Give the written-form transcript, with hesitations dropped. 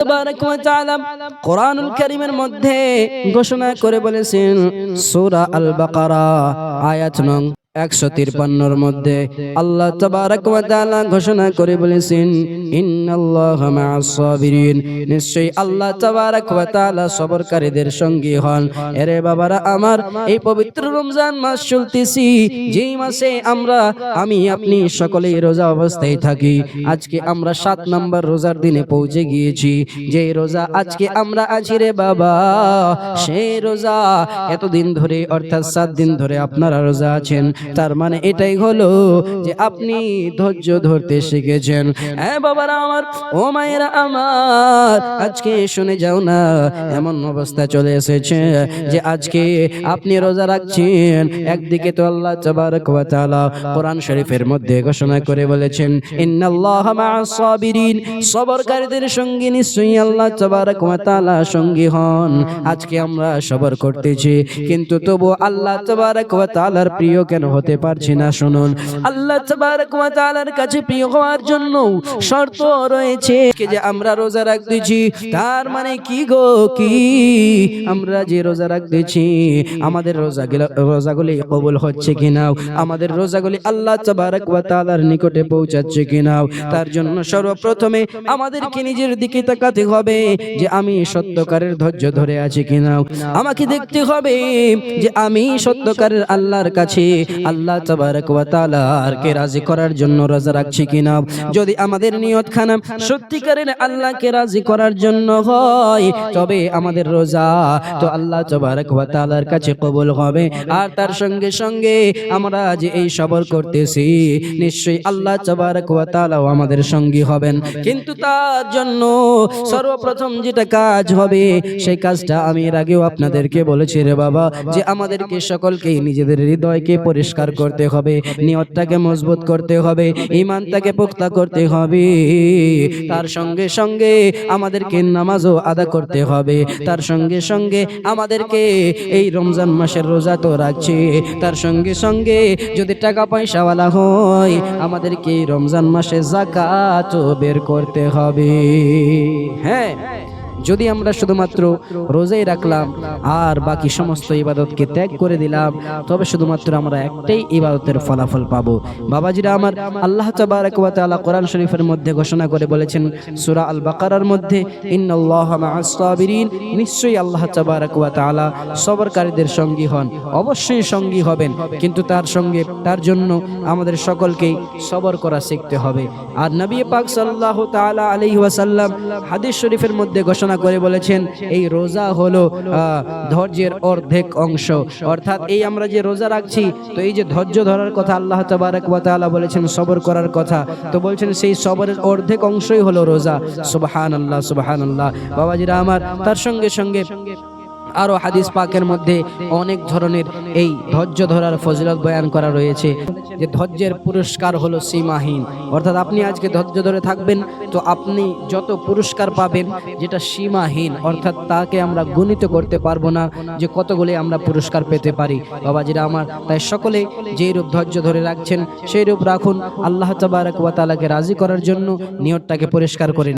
তাবারাক ওয়া তাআলা কোরআনুল কারীমের মধ্যে ঘোষণা করে বলেছেন সূরা আল বাকারা আয়াত নং 153 মধ্যে আল্লাহ তাবারাক ওয়া তাআলা ঘোষণা করে বলেছেন ইন্নাল্লাহা মা'আস সাবিরিন, নিশ্চয়ই আল্লাহ তাবারাক ওয়া তাআলা সবরকারীদের সঙ্গী হন। এরে বাবারা আমার, এই পবিত্র রমজান মাস চলতেছি, যেই মাসে আমি আপনি সকলেই রোজা অবস্থায় থাকি। আজকে আমরা 7 নম্বর রোজার দিনে পৌঁছে গিয়েছি। যে রোজা আজকে আমরা আছি রে বাবা, সেই রোজা এতদিন ধরে অর্থাৎ 7 দিন ধরে আপনারা রোজা আছেন। তার মানে এটাই হলো যে আপনি ধৈর্য ধরতে শিখেছেন। হ্যাঁ বাবারা আমার, ও মায়েরা আমার, আজকে শুনে যাও না, এমন অবস্থা চলে এসেছে যে আজকে আপনি রোজা রাখছেন, একদিকে তো আল্লাহ তাবারক ওয়া তাআলা কোরআন শরীফের মধ্যে ঘোষণা করে বলেছেন ইন্নাল্লাহা মা'আস সাবিরিন, সবরকারীদের সঙ্গে নিশ্চয়ই আল্লাহ তাবারক ওয়া তাআলা সঙ্গী হন। আজকে আমরা সবর করতেছি, কিন্তু তবু আল্লাহ তাবারক ওয়া তাআলার প্রিয় কেন হতে পারছি না? শুনুন, আল্লাহ তাবারক ওয়া তাআলার কাছে প্রিয় হওয়ার জন্য শর্ত রয়েছে যে আমরা রোজা রাখতেছি, তার মানে কি গো, কি আমরা যে রোজা রাখতেছি আমাদের রোজাগুলি কবুল হচ্ছে কিনা, আমাদের রোজাগুলি আল্লাহ তাবারক ওয়া তাআলার নিকটে পৌঁছাচ্ছে কিনা, তার জন্য সর্বপ্রথমে আমাদেরকে নিজের দিকে তাকাতে হবে যে আমি সত্যকারের ধৈর্য ধরে আছি কিনা। আমাকে দেখতে হবে যে আমি সত্যকারের আল্লাহর কাছে আল্লাহ তাবারক ওয়া তাআলাকে রাজি করার জন্য রোজা রাখছি কিনা। যদি আমাদের নিয়তখানা সত্যিকারের আল্লাহকে রাজি করার জন্য হয়, তবে আমাদের রোজা তো আল্লাহ তাবারক ওয়া তাআলার কাছে কবুল হবে। আর তার সঙ্গে সঙ্গে আমরা যে এই সবর করতেছি, নিশ্চয়ই আল্লাহ তাবারক ওয়া তাআলাও আমাদের সঙ্গী হবেন। কিন্তু তার জন্য সর্বপ্রথম যেটা কাজ হবে, সেই কাজটা আমি এর আগেও আপনাদেরকে বলেছি রে বাবা, যে আমাদেরকে সকলকেই নিজেদের হৃদয়কে পরিষ্কার করতে হবে, নিয়তটাকে মজবুত করতে হবে, ঈমানটাকে পুখতা করতে হবে। তার সঙ্গে সঙ্গে আমাদেরকে নামাজও আদা করতে হবে। তার সঙ্গে সঙ্গে আমাদেরকে এই রমজান মাসের রোজা তো রাখছি, তার সঙ্গে সঙ্গে যদি টাকা পয়সাওয়ালা হয়, আমাদেরকে এই রমজান মাসে যাকাত বের করতে হবে। হ্যাঁ, যদি আমরা শুধুমাত্র রোজাই রাখলাম আর বাকি সমস্ত ইবাদতকে ত্যাগ করে দিলাম, তবে শুধুমাত্র আমরা একটাই ইবাদতের ফলাফল পাবো। বাবাজিরা আমার, আল্লাহ তাবারক ওয়া তাআলা কোরআন শরীফের মধ্যে ঘোষণা করে বলেছেন সূরা আল বাকারার মধ্যে ইন্নাল্লাহা মা'আস সাবিরিন, নিশ্চয়ই আল্লাহ তাবারক ওয়া তাআলা সবরকারীদের সঙ্গী হন। অবশ্যই সঙ্গী হবেন, কিন্তু তার জন্য আমাদের সকলকেই সবর করা শিখতে হবে। আর নবী পাক সাল্লাল্লাহু তাআলা আলাইহি ওয়াসাল্লাম হাদিস শরীফের মধ্যে ঘোষণা করে বলেছেন এই রোজা হলো ধৈর্যের অর্ধেক অংশ। অর্থাৎ এই আমরা যে রোজা রাখছি, তো এই যে ধৈর্য ধরার কথা আল্লাহ তাবারক ওয়া তাআলা বলেছেন, সবর করার কথা, তো বলছেন সেই সবরের অর্ধেক অংশই হলো রোজা। সুবহানাল্লাহ, সুবহানাল্লাহ। বাবাজিরা আমার, তার সঙ্গে সঙ্গে আরো হাদিস পাকের মধ্যে অনেক ধরনের এই ধৈর্য ধরার ফজিলত বয়ান করা রয়েছে, যে ধৈর্যের পুরস্কার হলো সীমাহীন। অর্থাৎ আপনি আজকে ধৈর্য ধরে থাকবেন, তো আপনি যত পুরস্কার পাবেন যেটা সীমাহীন, অর্থাৎ তাকে আমরা গণিত করতে পারবো না যে কতগুলি আমরা পুরস্কার পেতে পারি। বাবাজিরা আমার, তাই সকলে যেই রূপ ধৈর্য ধরে রাখছেন সেই রূপ রাখুন। আল্লাহ তাবারক ওয়া তাআলাকে রাজি করার জন্য নিয়তটাকে পরিষ্কার করে